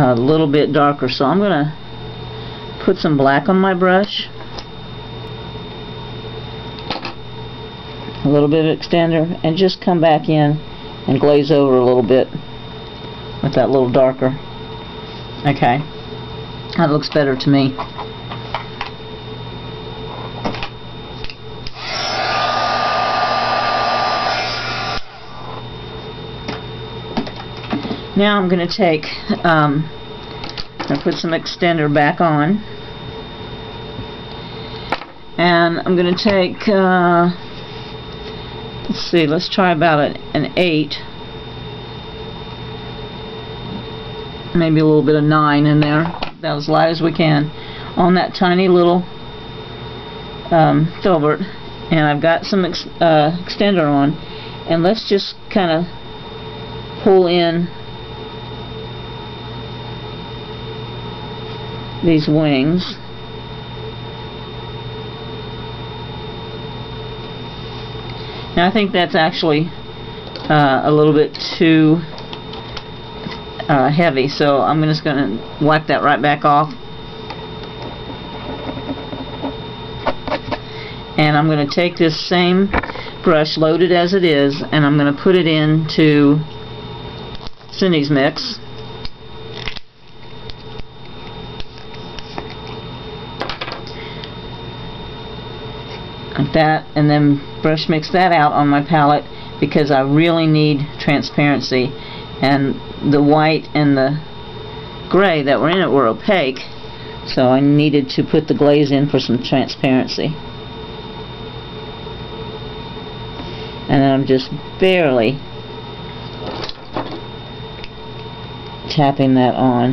a little bit darker, so I'm going to put some black on my brush, a little bit of extender, and just come back in and glaze over a little bit with that little darker. Okay, that looks better to me. Now I'm going to take, and put some extender back on, and I'm going to take, let's see, let's try about an 8, maybe a little bit of 9 in there, about as light as we can, on that tiny little filbert, and I've got some extender on, and let's just kind of pull in these wings. Now I think that's actually a little bit too heavy, so I'm just going to wipe that right back off, and I'm going to take this same brush, loaded as it is, and I'm going to put it into Cindy's mix. Like that, and then brush mix that out on my palette, because I really need transparency, and the white and the gray that were in it were opaque, so I needed to put the glaze in for some transparency. And then I'm just barely tapping that on.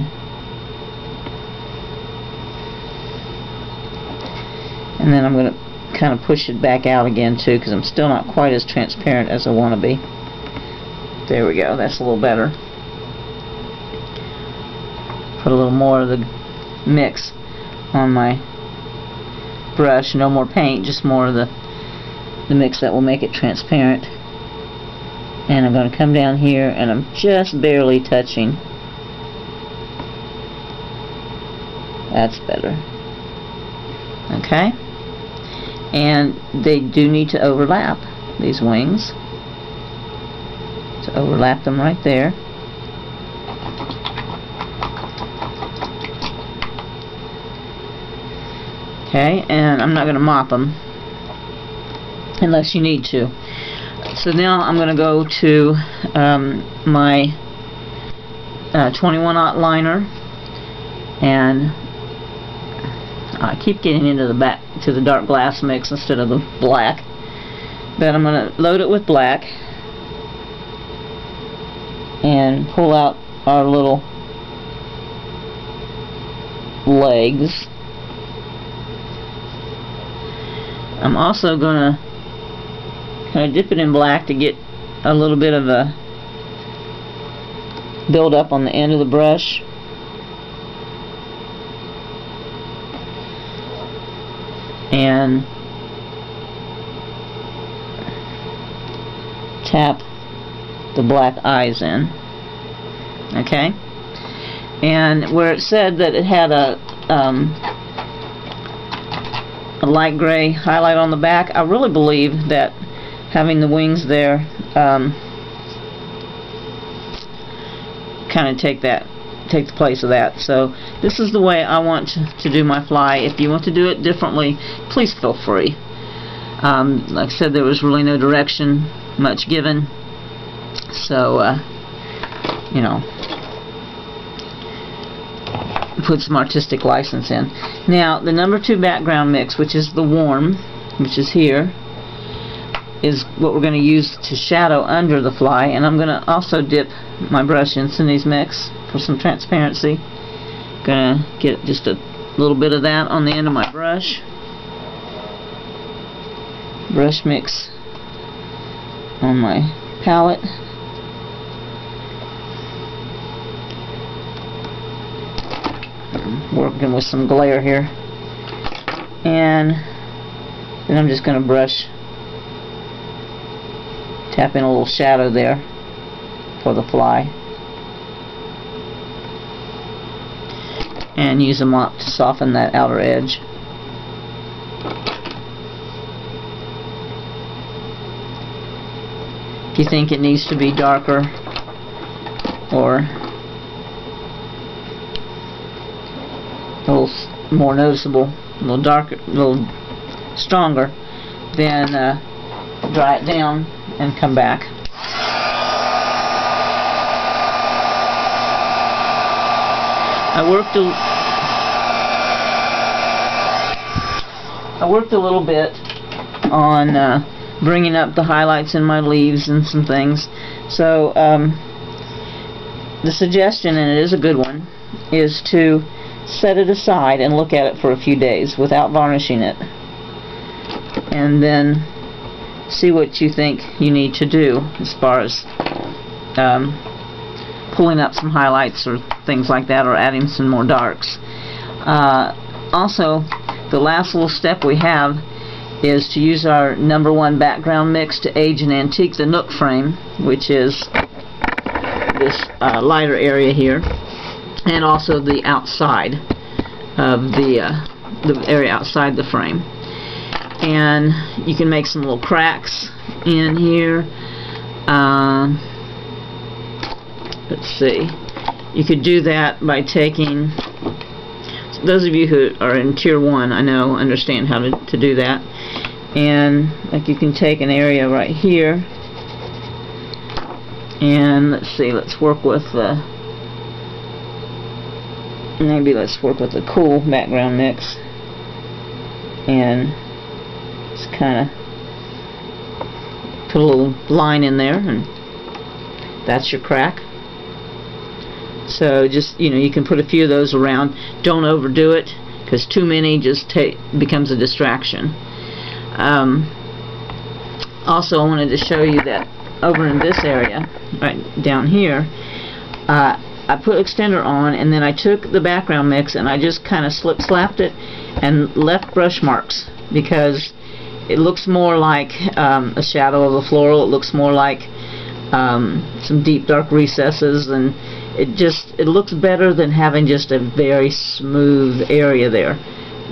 And then I'm going to kind of push it back out again too, because I'm still not quite as transparent as I want to be. There we go, that's a little better. Put a little more of the mix on my brush, no more paint, just more of the mix that will make it transparent. And I'm going to come down here, and I'm just barely touching. That's better. Okay? And they do need to overlap, these wings. To overlap them right there. Okay, and I'm not going to mop them unless you need to. So now I'm going to go to my 21-aught liner, and I keep getting into the back to the dark glass mix instead of the black, but I'm going to load it with black and pull out our little legs. I'm also going to kind of dip it in black to get a little bit of a build up on the end of the brush. And tap the black eyes in. Okay? And where it said that it had a light gray highlight on the back, I really believe that having the wings there kind of take the place of that. So this is the way I want to do my fly. If you want to do it differently, please feel free. Like I said, there was really no direction much given, so you know, put some artistic license in. Now the number 2 background mix, which is the warm, which is here, is what we're going to use to shadow under the fly, and I'm going to also dip my brush in Cindy's mix for some transparency. Going to get just a little bit of that on the end of my brush. Brush mix on my palette. I'm working with some glare here. And then I'm just going to brush, tap in a little shadow there for the fly. and use a mop to soften that outer edge. If you think it needs to be darker or a little more noticeable, a little darker, a little stronger, then dry it down and come back. I worked a little bit on bringing up the highlights in my leaves and some things. So the suggestion, and it is a good one, is to set it aside and look at it for a few days without varnishing it, and then see what you think you need to do as far as pulling up some highlights or things like that, or adding some more darks. Also, the last little step we have is to use our #1 background mix to age and antique the nook frame, which is this lighter area here, and also the outside of the area outside the frame. And you can make some little cracks in here. Let's see. You could do that by taking, those of you who are in Tier 1, I know, understand how to do that. And like you can take an area right here, and let's see, let's work with the, maybe let's work with the cool background mix, and just kind of put a little line in there, and that's your crack. So just, you know, you can put a few of those around. Don't overdo it, because too many just becomes a distraction. Also, I wanted to show you that over in this area, right down here, I put extender on, and then I took the background mix and I just kind of slap-slapped it and left brush marks, because it looks more like a shadow of a floral. It looks more like some deep dark recesses, and it looks better than having just a very smooth area there.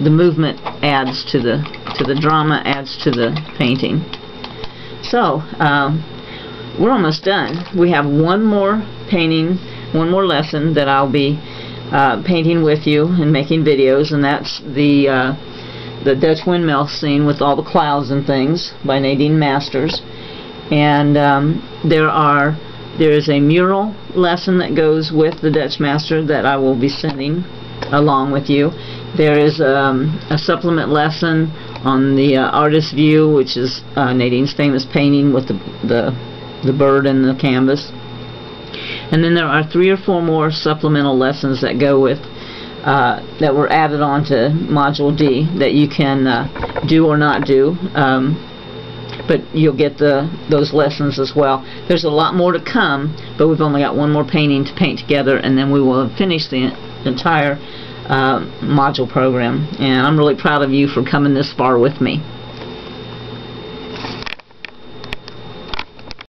The movement adds to the drama, adds to the painting. So we're almost done. We have one more painting, one more lesson that I'll be painting with you and making videos, and that's the Dutch windmill scene with all the clouds and things by Nadine Masters. And there is a mural lesson that goes with the Dutch Master that I will be sending along with you. There is a supplement lesson on the artist view, which is Nadine's famous painting with the bird and the canvas. And then there are 3 or 4 more supplemental lessons that go with that were added on to Module D that you can do or not do. But you'll get those lessons as well. There's a lot more to come, but we've only got one more painting to paint together, and then we will have finished the entire module program. And I'm really proud of you for coming this far with me.